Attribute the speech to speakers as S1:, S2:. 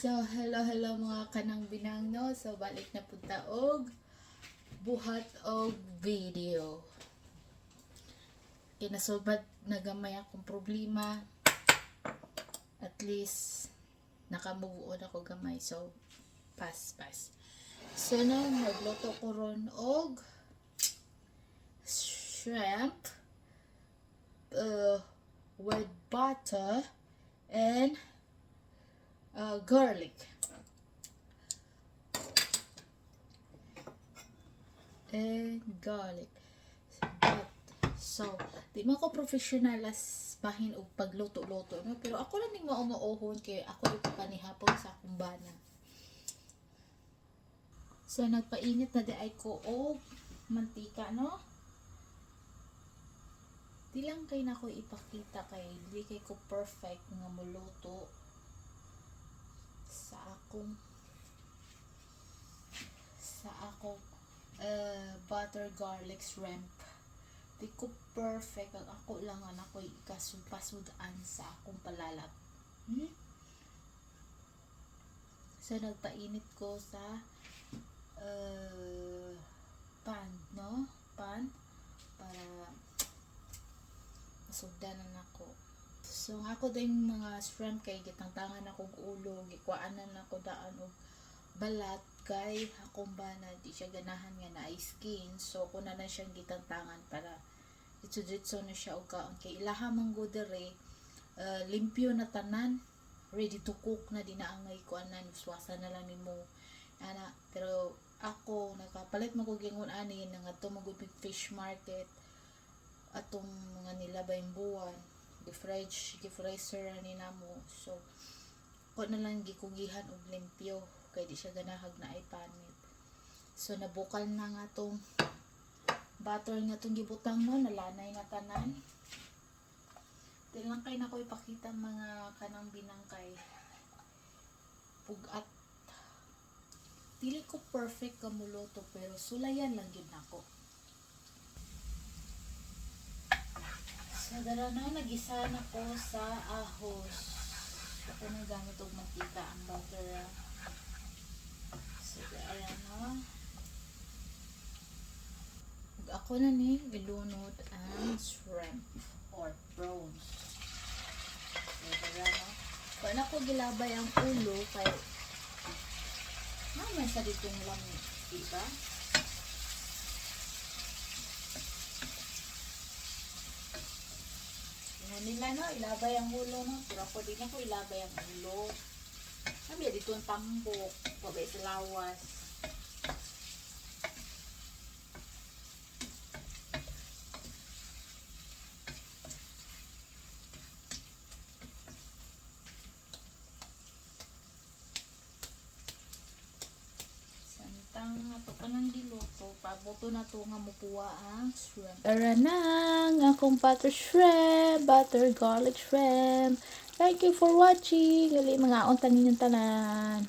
S1: So, hello mga kanang binangno. So, balik na punta og buhat og video. Kinasulbad nagamay akong problema. At least, nakamove on ako gamay. So, pass. So, now, magluto ko ron og shrimp with butter and garlic. So, di man ko professional as bahin og pagluto-luto, no? Pero ako lang ning mauohon kay ako rin panihapon sa akong bana. So, nagpainit na di ay ko og mantika, no? Di lang kay na ko ipakita kay di kay ko perfect nga muluto sa akong butter garlic shrimp. Di ko perfect, ang ako lang ang ako'y ikasupasudan sa akong palalat. So nagpainit ko sa pan para masugdanan ako. So ako din mga shrimp kay gitangtangan akong ulo, gikwaanan ako daan og balat kay akong bana di siya ganahan nga na skin. So ko na siyang gitangtangan para itso-ditso na siya og kaon kay ilaha man go dere limpyo na tanan, ready to cook na dinaangay ko anan uswasa na lang nimo ana. Pero ako nakapalit man ko gingon ani nga tumugod big fish market atong mga nilabayng buwan gi-freezer ni namo. So ko na lang gikugihan og limpyo kay di siya ganahag na ay panit. So nabukal na nga tong butter nga tong gibutang no, nalanay na tanan. Di lang kay nako ipakita mga kanang binangkay pugat. Dili ko perfect ka muluto pero sulayan lang gyud nako. So, dara na, nagisa na ko sa ahos. Ako na gamit og mantika ang butter. So, ayan na. Ako na ni, ilunod ang shrimp or prawns. So, dara na. Kung ako gilabay ang ulo, kaya naman sa ditong lang, diba? Nila no, ilabay ang ulo no. Pero ako din ako ilabay ang ulo. Sabi dito ang tambok, pabay sa lawas. Santang ato pa nang diluto, pabuto na to nga mupuwa ang shrimp. Tara na akong butter garlic shrimp. Thank you for watching. Gali mga untan ninyong tanan.